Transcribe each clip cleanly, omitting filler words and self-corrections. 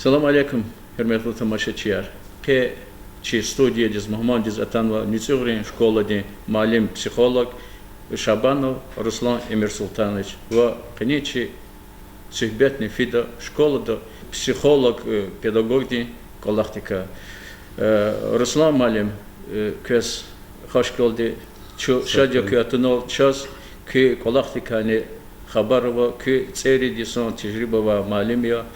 Салам алейкум, хөрмәтле тамашачылар. Чи студиядез Мухаммадиз Атанова Ницугрин школаде малим психолог Шабанов Руслан Эмир Султанович. Ва кенечи сөхбәтне фида школада психолог педагогди коллахтика. Руслан малим көз хашколде шадя кятунов час ки коллахтика не хабарова ки цери дисон тижрибова малимия.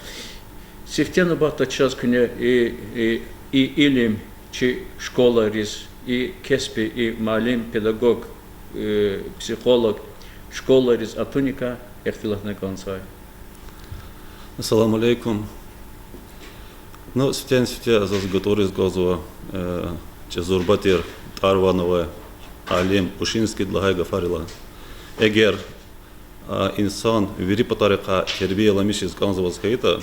Сифтена бахта час күне и илим, чи школа рис, и кеспи, и малим, педагог, психолог, школа рис атуника, эхтилахна концай. Ассаламу алейкум. Ну, сифтен заз готоврис газова, че зурбатир Тарванова, алим, Ушинский длагай гафарила. Эгер инсан вири патарика тербия ламишис ганзова скаита,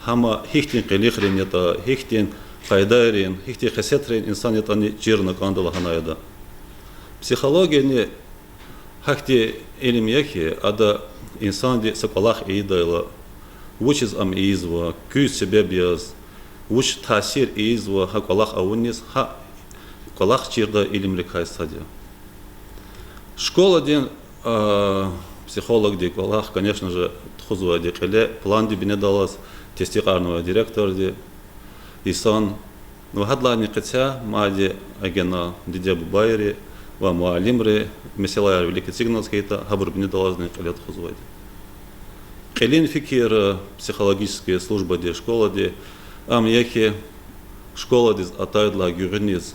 хама хихтин қилихрин ята, хихтин қайдайрин, хихтин хасетрин инсан ята не жирна кандала ханайда. Психология не хахти илим яхи, ада инсан ди сакалах иидайла, вучиз ам иизва, кюй себе бияз, вуч тасир иизва, хакалах аунис, ха калах чирда илим ликхай садя. Школа дин психолог ди калах, конечно же, тхузва ди кале, план ди бине далас, тестиқарного директор ди исан вахадлани катя мади агена дидя бубайри ва муалимри меселаяр великий сигналскейта хабур бни далазны калет хузвади. Келин фикир психологические службы ди школа ди ам яхи школа диз атайдла гюрниз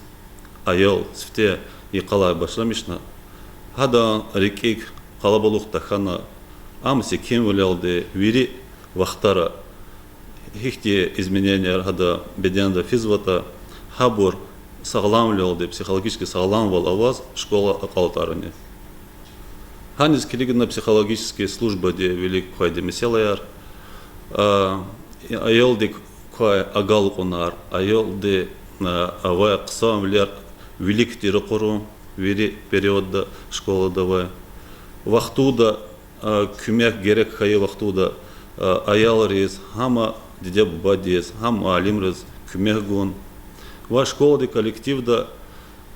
айол сфте и кала башламишна хада рикик калабалух тахана ам секим валялди вири вахтара хихти изменения хада беденда физвата хабур сагламлялды психологически сагламвал аваз школа акалтарыне. Ханис килигна психологические службы де велик хайде меселаяр айолдик кай агалкунар айолде авая ксамлер велик тирокору вери периодда школа давай вахтуда күмек керек хай вахтуда аялрис хама дидя бадис хам алимрис күмегун ва школа коллектив да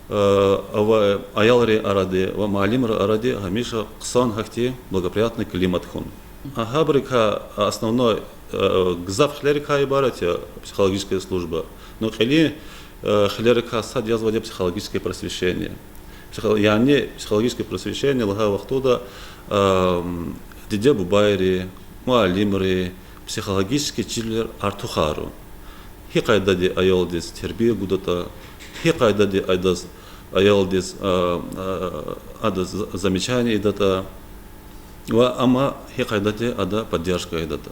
ава аялри араде ва малимра араде хамиша ксан хахти благоприятный климат хун хабрика основной гзав хлерика ибаратя психологическая служба но хлерика сад язваде психологическое просвещение яне психологическое просвещение лага вахтуда дидя бубайри муалимри психологический чиллер артухару. Хикайдади айолдис тербия гудата, хикайдади айдас айолдис адас замечание идата, ва ама хикайдади ада поддержка идата.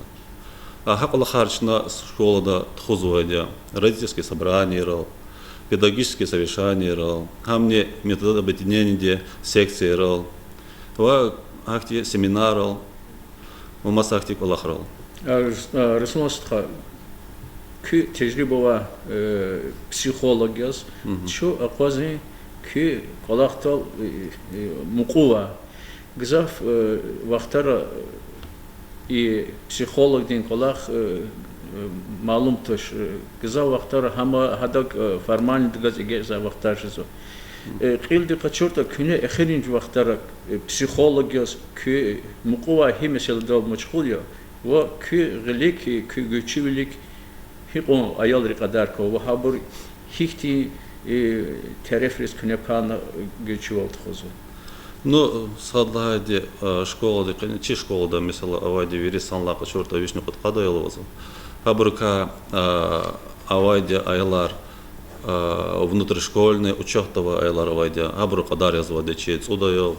А хакалахарчна школа да тхузуадя, родительские собрания рал, педагогические совещания рал, хамне методы объединения секции рал, ва ахти семинар рал, ва масахти калахрал. Ресурсқа ки тәжрибева психологияс шо ақвази ки қалақтал муқува гзаф вақтара и психолог дин қалақ малум тош гзаф вақтара хама хадак формальный дгаз игеза вақтар жизо қилди қачорта күне эхеринж вақтара психологияс ки муқува химесел дал мачхулия ва ки гелики ки гучивлик хиқон аялри қадар ко ва хабур хихти терефрис кунепкана гучивалт хозу. Ну садлади школа де чи школа да mesela авайди вирисан лақа чорта вишну подқада елвазу. Хабурка авайди айлар внутришкольный учетова айлар авайди хабур қадар язвади чи цуда ел.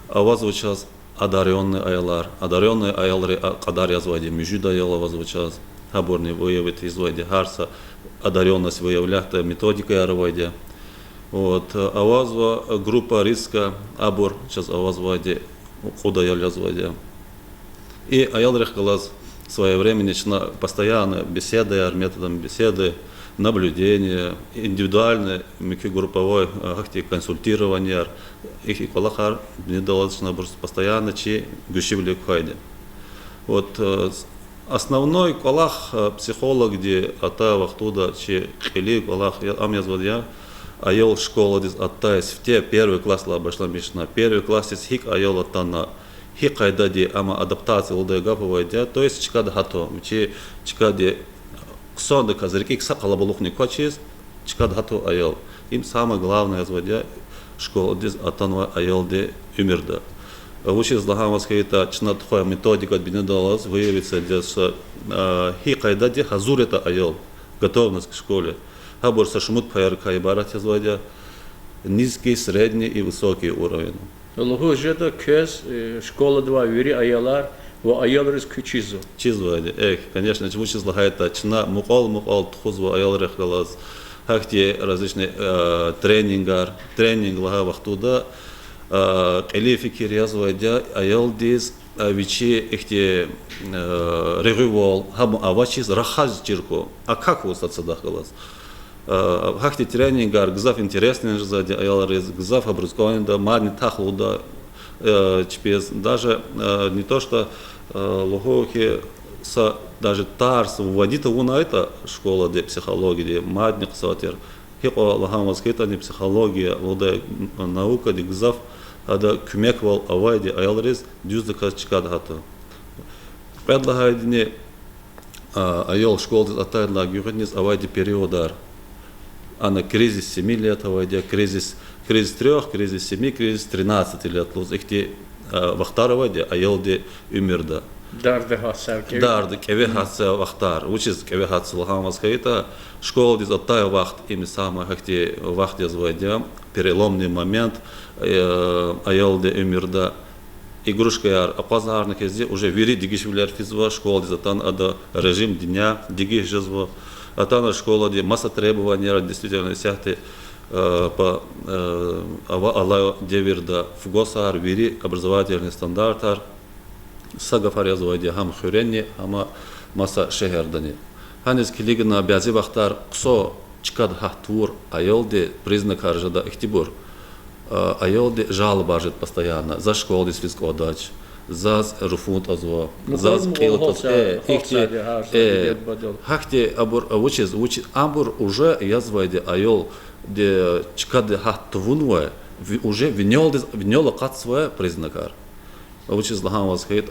Авазу час одаренный айлары қадар язвади межуда ела возвучаз хабурни выявит извади харса одаренность выявляхта методика яровади вот авазва группа риска абур час авазвади куда язвади и аялрих глаз своевременно постоянно беседы методом беседы наблюдение индивидуальное групповое консультирование их и колахар не достаточно постоянно чи гущивли кхайде вот Основной колах психолог, где ата вахтуда, че хили колах, ам язвадья, айол школа дис ата из в те первый класс лабашла мишна, первый класс из хик айол атана, хик айдади ама адаптация улда гаповайдя, то есть чикад хато, че чикади ксон да казарики кса калабалухни кочис, чикад хато айол. Им самое главное язвадья школа дис атанва айол де умерда. Учит злагамаска это чнатхоя методика бинедалас выявится здесь хикайдади хазур это айол готовность к школе. Хабор сашмут пайрка и барат язвадя низкий, средний и высокий уровень. Луху жета кез школа 2 вери аялар во аялрис кучизу. Чизвади. Конечно, учит злагаета чна мукол тхузва айол рехгалас. Хахти различные тренинг лага вахтуда. Кели фикир язвадя айол диз вичи ихте регувол хабу авачиз рахаз чирко. А как у сацадахгалас? Хахти тренингар гзав интересный жазади айол рез гзав образование да мадни тахлуда чпез даже не то что лохохи са даже тарс вводит его на это школа де психологии мадник сатер хико лагамаскета не психология лода наука де гзав ада күмеквал авайди айалрез дюздыка чикад хату. Предлагайдине айол школы атайдла гюрнис авайди периодар. Ана кризис 7 лет авайди, кризис 3, кризис 7, кризис 13 лет. Луз ихти вахтар авайди айолди умерда. Дарды хасар кеви. Дарды кеви хаса вахтар. Учиз кеви хаса лагамаска это школа диз атай вахт ими сама хахти вахт язвайди. Переломный момент айолде умерда. Игрушка яр апазарны кезде уже вери дигишвилер физва школа дизатан ада режим дня дигиш жазва. Атана школа де масса требований действительно сяхты по аллаю деверда в госар вери образовательный стандартар сагафар язвайди хам хюренни хама масса шехердани. Ханис килигна бязи вахтар ксо чикад хахтур айолде признак аржада ихтибур. Айолде жалоба ажит постоянно за школы связку дач, за руфунт азва, за скилтос. Хахте абур учит абур уже язвайде айол де чикад хахтвунве уже винёл кат своя признакар. Учит лагамас хейт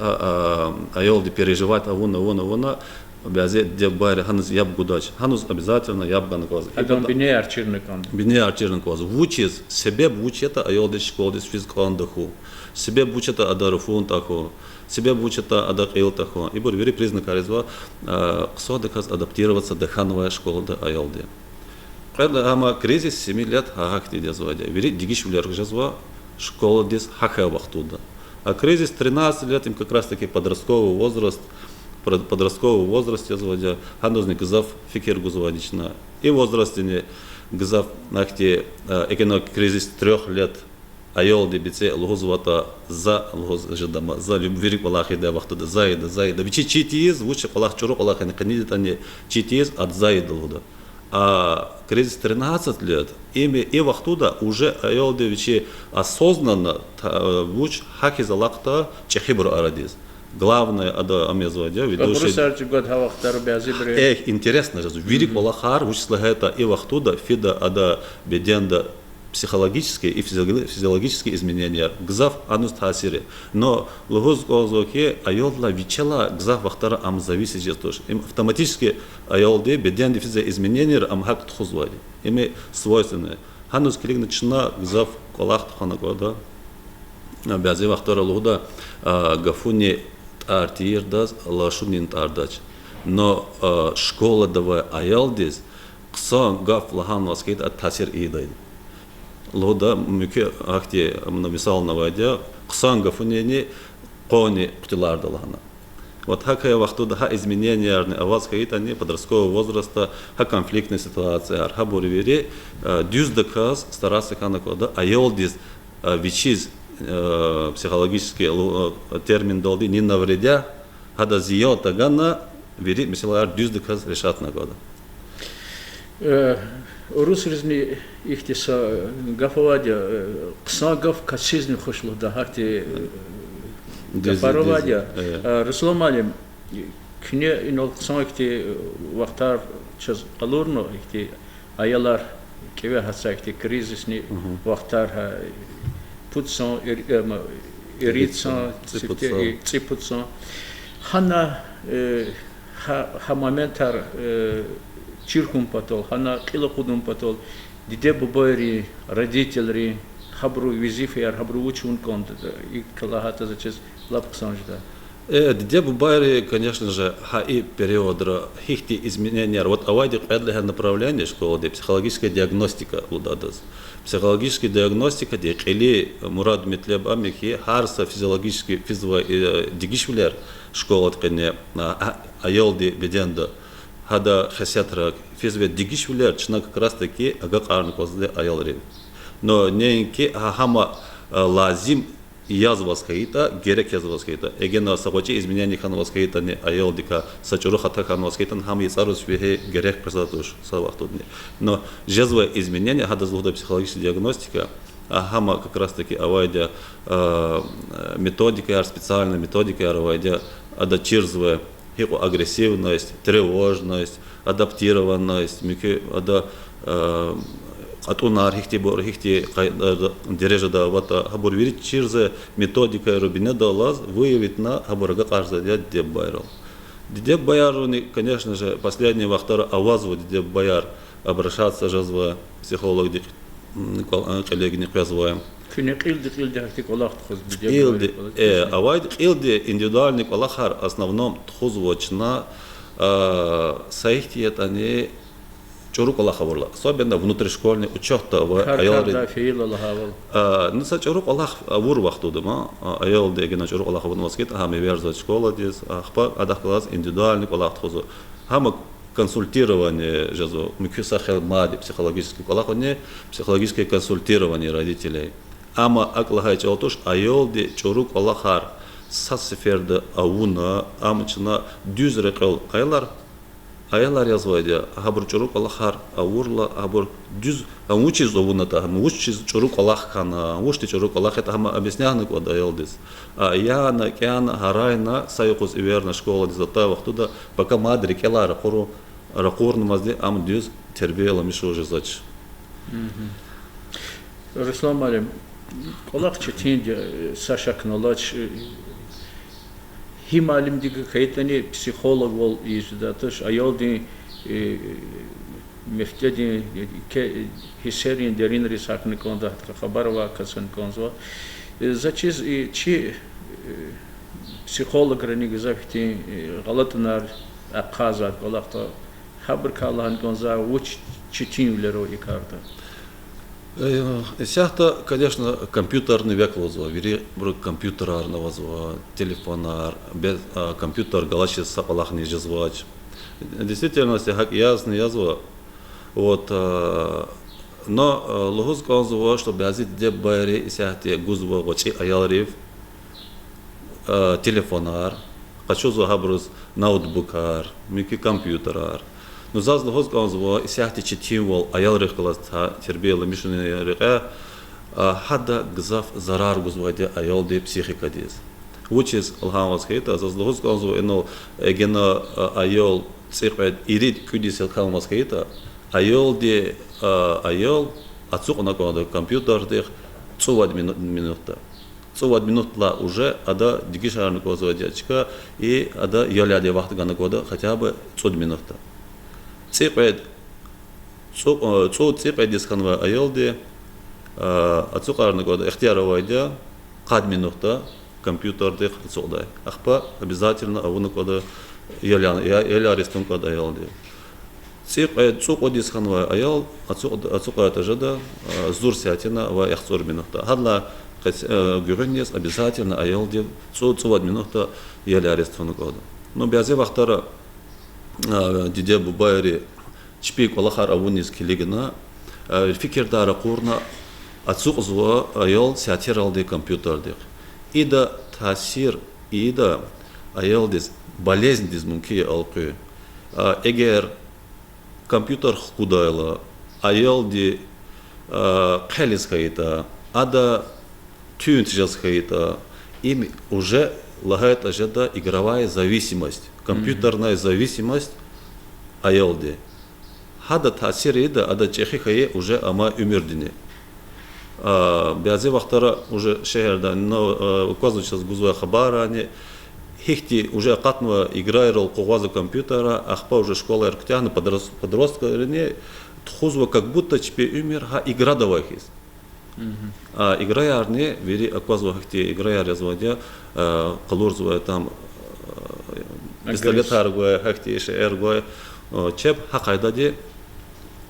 айолде переживать авуна бязе дебайре ханус яб гудач. Ханус обязательно яб ганкоз. Адам бине арчирникан. Бине арчирникоз. Вучиз себе бучета айолде школдис физкан даху. Себе бучета адаруфун таху. Себе бучета адакил таху. И бур вери признак аризва ксодеказ адаптироваться дехановая школа да айолде. Когда ама кризис 7 лет хахти дезвадя. Вери дигишвлер жазва школа дис хаха вахтуда. А кризис 13 лет им как раз таки подростковый возраст язвадя, хандозник гзав фикир гузвадична. И возрасте гзав нахти экономик кризис 3 лет айол дебице лузвата за луз жадама за любвирик валахи да вахтада заида. Вичи читиз вучи валах чуру валах не кандидатане читиз от заида луда. А кризис 13 лет ими и вахтуда уже айол девичи осознанно вуч хаки залакта чехибру арадиз. Главное, ада амезвадя, ведущий. Интересно же, вирик валахар, учится это и вахтуда, фида, ада беденда, психологические и физиологические изменения. Гзав анус тасири. Но лугуз гозоке айолла вичела гзав вахтара ам зависит же тоже. Им автоматически айолде беденда физиологические изменения ам хак тхузвади. Ими свойственные. Ханус килик начина гзав колах тхана года. Бязи вахтара лугуда гафуни артиердас лашунин тардач. Но школа давай аялдис ксан гаф лахан васкит от тасир идайд. Лода мюке ахти написал навадя ксан гафунени кони птиларда лахана. Вот хакая вахтуда ха изменения аваз каит они подросткового возраста, ха конфликтная ситуация, арха буревери дюздаказ стараться канакода аялдис вичиз психологический термин долди не навредя, хада зиё тагана вери мисалар дюздыказ решат на года. Рус резни ихтиса гафавадя ксагав касизни хошлуда хати гафаровадя Русломалим Küne in olsan ki vaktar çöz kalır mı ki ayalar keve hasa ki krizisni vaktar putsan eritsan tsiputsan hana ha momentar çirkum patol hana kilokudum patol dide bubayri родители хабру визифер хабру учун конт и калахата зачес лапксанжда. Где бубайри, конечно же, и период хихти изменения. Вот авайди эдлиха направление школы, где психологическая диагностика удадас. Психологическая диагностика, где или Мурад Метлеб Амихи, харса физиологически физва дигишвлер школа ткане айолди беденда. Хада хасятра физва дигишвлер, чна как раз таки агак арнкозле айолри. Но неньки хама лазим язвас хаита, герек язвас хаита. Егена сабачи изменения ханвас хаита не айолдика сачуру хата ханвас хаита хам яцарус вихе герек пресатуш савахтудни. Но жезва изменения хада злуда психологическая диагностика, хама как раз таки авайдя методика, специальная методика авайдя адачирзве агрессивность, тревожность, адаптированность, Атунар хихти дережада вата хабур верит чирзе методика рубине далаз выявить на хабурга каждый день деп байрал. Деп байару, конечно же, последний вахтар авазу деп байар обращаться жазва психолог коллеги не казваем. Küne ildi hakik olaq txuz bide. Илди авайд илди индивидуальный колахар основном тхузвочна саихтиет они чорук Аллаха варла, особенно внутришкольный учет-то в айолде. Наса чорук Аллах вур вахтудыма, айолде гена чорук Аллаха вур маскет, хами верзат школа дес, ахпа адахклаз индивидуальный Аллах тхузу. Хама консультирование жазу, микюса хелмади, психологический Аллах, не психологическое консультирование родителей. Ама аклахай чаотуш айолде чорук Аллахар сасферде ауна, амчна дюзрекел айлар. Аялар язвайдя, хабур чорук Аллахар, аурла, хабур дюз, учи зовуната, учи чорук Аллаххана, учи чорук Аллах, это хама объясняхны куда аялдис. А яна, кяна, харайна, сайкус иверна школа дизата вахтуда, пока мадри кела ракур намазди, ам дюз тербела мишу уже зач. Руслан Алим, Аллах четинде Саша Кнолач, Хималим дига кайтани психолог вол издатыш айолди мефтеди хисерин дерин рисакны конда хабарова касан конзва зачиз чи психолог рани газахти галатнар аказа колахта хабар калан конза уч читинлеро икарта. Сяхта, конечно, компьютерный век возва, вери компьютерарный возва, телефонар, без компьютер галачи сапалах не жазвач. Действительно, сяхак ясный язва. Вот, но лохус конзва, что бязит де байри сяхте гузва вачи аялрив, телефонар, хочу захабрус ноутбукар, мики компьютерар. Но заз лохос ганзва исяхти читим вол аял рехлас тербела мишуне рега хада гзаф зарар гузваде аял де психика дез. Which is алхамас хейта заз лохос ганзва ено эгена аял цирпед ирид кудис алхамас хейта аял де аял ацук на компьютер де 20 минута. 20 минутла уже ада дигишарны гузвадячка и ада яляде вахт гана года хотя бы 20 минута. Цепед, цепед дисканва айолде, ацукарный год, ихтияровайдя, кад минута компьютердых цудай. Ахпа обязательно авуна кода яляристун кода айолде. Цепед, цуко дисканва айол, ацука этажада, зурсятина ва ихцур минута. Хадла гюренес обязательно айолде, 20 минута яляристун кода. Но бязе вахтара диде бубайри чпик Аллахар авунис килигна фикердара курна ацуqзва аял сатиралды компьютердик. Ида тасир ида аял дис болезнь дис мунки алқы. Эгер компьютер худайла аял ди қелис хайта ада тюнт жаз хайта им уже лагает ажада игровая зависимость, компьютерная зависимость аялде. Хада тасир ида, ада чехихае уже ама умердине. Бязе вахтара уже шехерда, но указывается гузуя хабара, они хихти уже катного играйрол кугаза компьютера, ахпа уже школа эрктяна подростка, тхузва как будто теперь умер, ха игра давайхис. А играярне, вери оказва хихти играяр язвадя, калурзвая там пистолетаргуя, хихти шеэргуя, чеп хакайдаде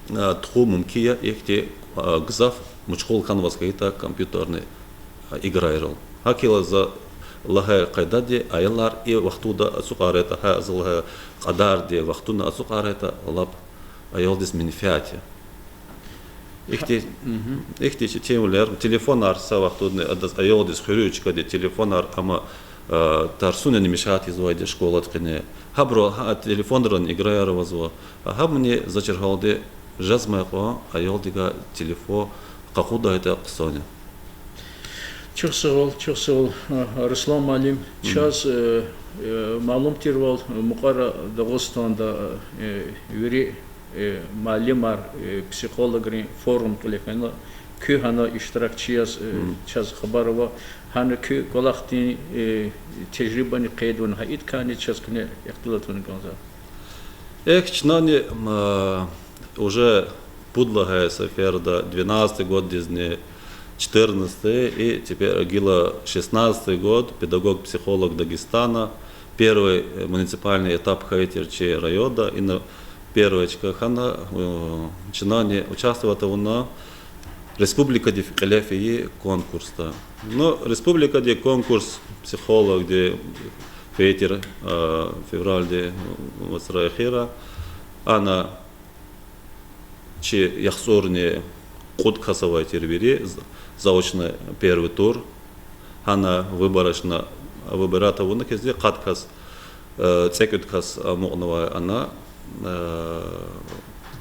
тху мумкия ихти гзав мучхол канваскайта компьютерный играйрол. Хакила за лагай кайдаде аялар и вахтуда асукарета ха злага qadarде вахтуна асукарета лап аялдис минфиати. Ихти темлер телефонар са вахтудны адас аялдис хурючка де телефонар ама тарсуна не мешает изводить школу открыне. Хабро телефонран играйар вазва. Хаб мне зачергалде жазмайко аялдига телефон какуда это ксоня. Чухсавал, Руслан Малим, час малум тирвал мукара Дагестанда юри малимар психологи форум тулекана кü hana iştirakçıyız час хабарова hana kü kolakti tecrübeni kaydın hayit kani час kine ihtilatını ganza. Чнани уже пудлагая Соферда 12 год дизне 14 и теперь Агила 16 год, педагог-психолог Дагестана, первый муниципальный этап Хайтерчи райода, и на первочка хана чинане участвовала на Республика де Фикаляфии конкурс. Но Республика де конкурс психолог де Петер февраль де Масраехира, она че яхсорне код касовая тербери заочно первый тур, она выборочно выбирает его на кезде каткас цекуткас мугновая она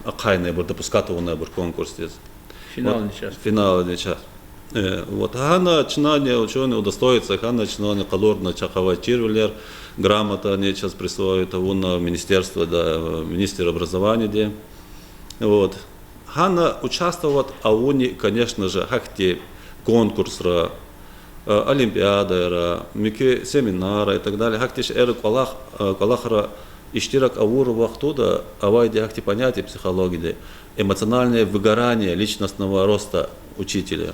акайная будет допускать его на конкурс здесь. Финальный час. Вот она начинание ученые удостоится, она начинание колорно чаховать тирвелер, грамота не сейчас присвоит его на министерство, да, министр образования, где. Вот. Хана участвовала, а уни, конечно же, хахти конкурс, олимпиада, мики семинара и так далее. Хахтиш колахра иштирак авуру вахтуда, авайди хахти понятия психологии, эмоциональное выгорание личностного роста учителя.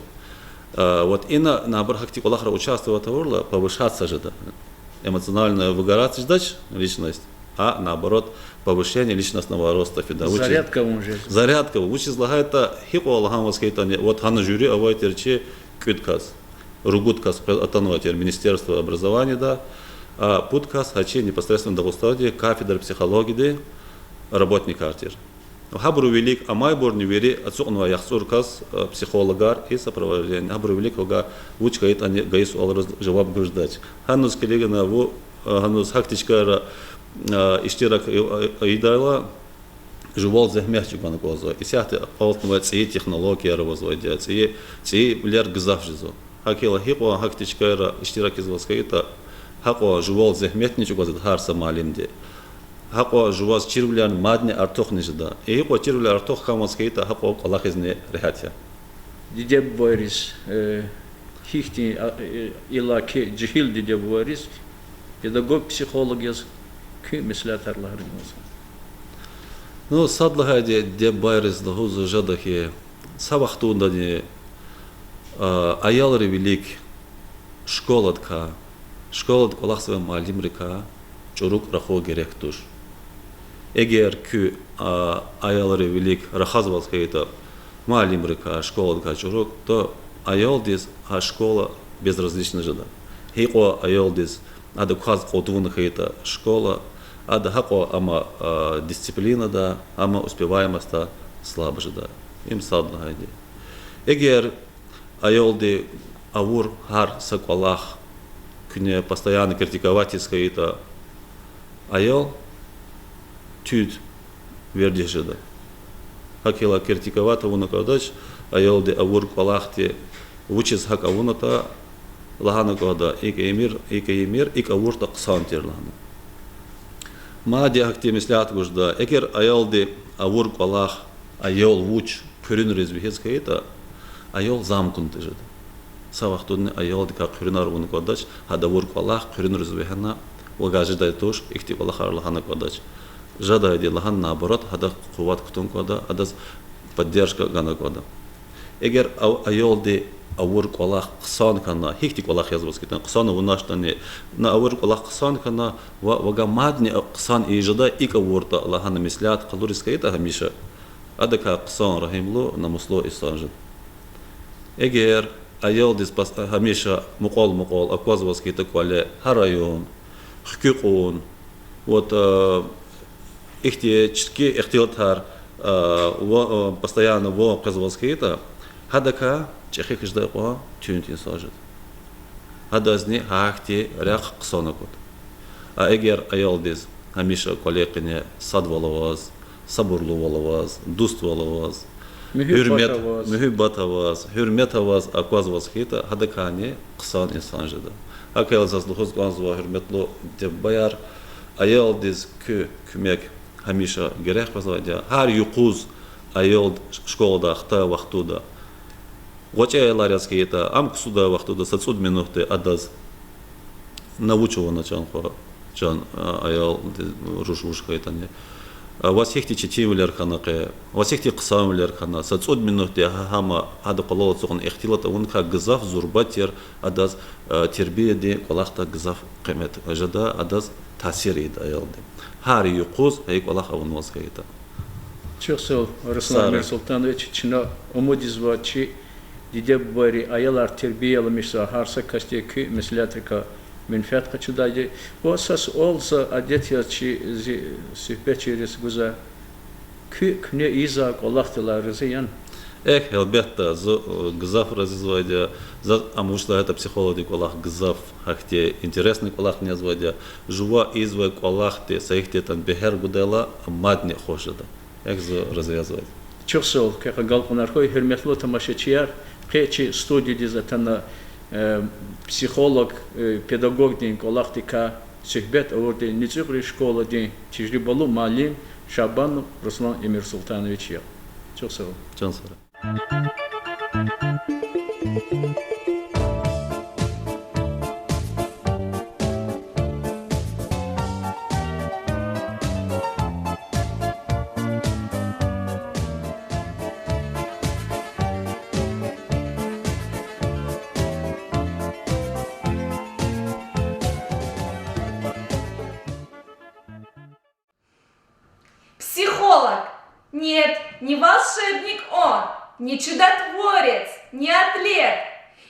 Вот и наоборот хахти колахра участвовала авурла, повышаться же, да, эмоциональное выгораться ждать личность, а наоборот повышение личностного роста. Зарядка уже. Зарядка. Учит злагайта хипо алхамовскайта. Вот хана жюри авайтерчи кюткас. Ругуткас атануатер Министерство образования, да. А путкас хачи непосредственно до устади кафедра психологии работник артер. Хабру велик амайбор не вери отсюда яхсуркас психологар и сопровождение. Хабру велик ога учкает они гаису алраз жаваб гуждать. Ханус келегана во ханус хактичка иштирак идайла жувал захмяхчик на козу. И сяхты полтновать ці технологии разводят, ці лер гзавжизу. Хакила хипо хактичка иштирак извоскаита хако жувал захмяхничу козу харса малимде. Хако жуваз чирвлян мадне артох нижда. И хипо чирвля артох хамоскаита хако Аллах изне рехатя. Диде Борис хихти илаки джихил диде Борис педагог психолог яз мыслятарлары. Ну, садлага де байрис дагузу жадахи савахтунда не аялары велик школадка Аллахсова малимрика чурук рахо геректуш. Эгер кü аялары велик рахазвалскайта малимрика школадка чурук, то аялдис школа безразлична жада. Хико аялдис ада каз котунхайта школа ада хако ама дисциплина да, ама успеваемость слабо же да. Им садна хайди. Эгер айолди авур хар саквалах күне постоянно критиковать искаита айол тюд верди же да. Хакила критиковать авуна кадач айолди авур квалахти учис хак авуната лахана кода ика емир ика урта қсан тер лахана. Ма диахти мислят гужда эгер аялди авур калах аял вуч көрүн резвихес кайта аял замкун тежед. Савахтун аял дика көрүн аргун кодач хадавур калах көрүн резвихана вагажда тош ихти калах лахана кодач. Жада иди лахан наоборот хада куват кутун кода адас поддержка гана кода. Эгер аялди авур калах қсан кана хихти калах язвас кетен қсан унаштане на авур калах қсан кана вага мадни қсан ижада ика вурта лахана мислят қалурис кайта хамиша адака қсан рахимлу намусло исанжид. Эгер аялдис пас хамиша муқол аквазвас кета квале харайон хукукун вот ихтиячки ихтиотар постоянно во казвас кета хадака чехик жда қоа тюнтин сажид. Хадазни хаахти ряқ қсана код. А эгер аялдис хамиша коллекине сад валаваз, сабурлу валаваз, дуст валаваз, мухиббат аваз, хюрмет аваз аквазваз хита хадакани қсан инсан жда. Акайлзаз лухуз ганзва хюрметлу деп баяр аялдис күмек хамиша герех пазвадя хар юқуз аялд школада хта вақтуда Вачая ларяцкий это амксуда вахтуда 500 минуты адаз научила начал чан аял рушушка это не вас ихти читивлер ханаке вас ихти қсамлер хана 500 минуты хама ада қалала соған ихтилата унка гзаф зурбатер адаз тербиеде қалахта гзаф қимет жада адаз тасир еді аялды хар юқуз айк аллах авунвазка это Чухсел Руслан Султанович чина умудизвачи Диде бори аялар тербиялымышса харса кастеки мислятика менфят хачудайди. Осас олса адетячи сихбечерис гуза кне иза колахтала разиян. Elbette, гзаф разводя, потому что это психологи колах гзаф, хахте интересный колах не разводя, жува извой колахте, саихте там бехер гудела, мадне хошеда. Развязывать. Чухсел, как галпунархой, херметло тамашечияр, Печи студии дизатана психолог, педагог день колахтика сихбет орды низюгри школа день тижрибалу малим Шабанов Руслан Эмир Султанович. Чухсел. Чансара. Психолог. Нет, не волшебник он, не чудотворец, не атлет,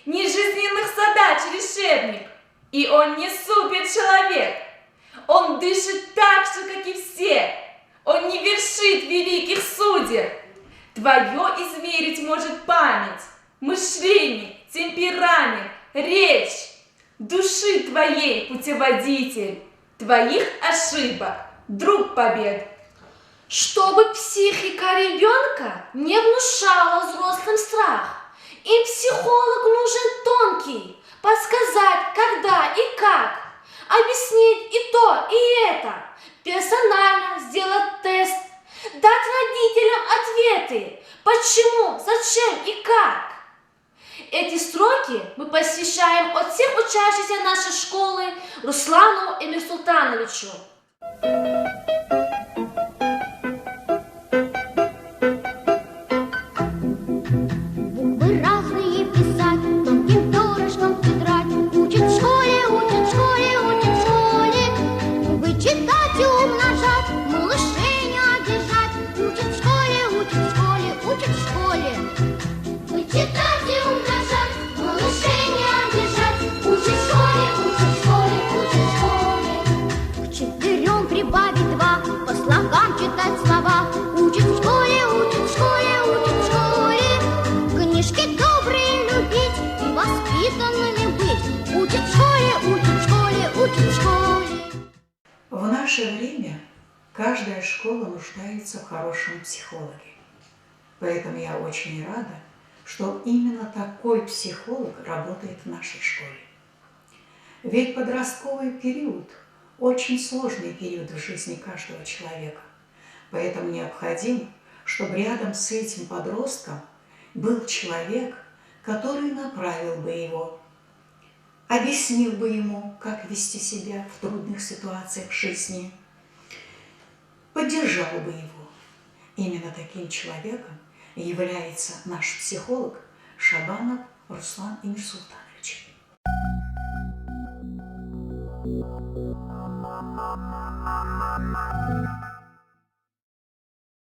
не жизненных задач решебник. И он не суперчеловек. Он дышит так же, как и все. Он не вершит великих судеб. Твое измерить может память, мышление, темперамент, речь. Души твоей путеводитель, твоих ошибок, друг побед. Чтобы психика ребенка не внушала взрослым страх. Им психолог нужен тонкий, подсказать, когда и как, объяснить и то, и это, персонально сделать тест, дать родителям ответы, почему, зачем и как. Эти строки мы посвящаем от всех учащихся нашей школы Руслану Эмир Султановичу. В наше время каждая школа нуждается в хорошем психологе. Поэтому я очень рада, что именно такой психолог работает в нашей школе. Ведь подростковый период – очень сложный период в жизни каждого человека. Поэтому необходимо, чтобы рядом с этим подростком был человек, который направил бы его, объяснил бы ему, как вести себя в трудных ситуациях жизни, поддержал бы его. Именно таким человеком является наш психолог Шабанов Руслан Эмирсултанович.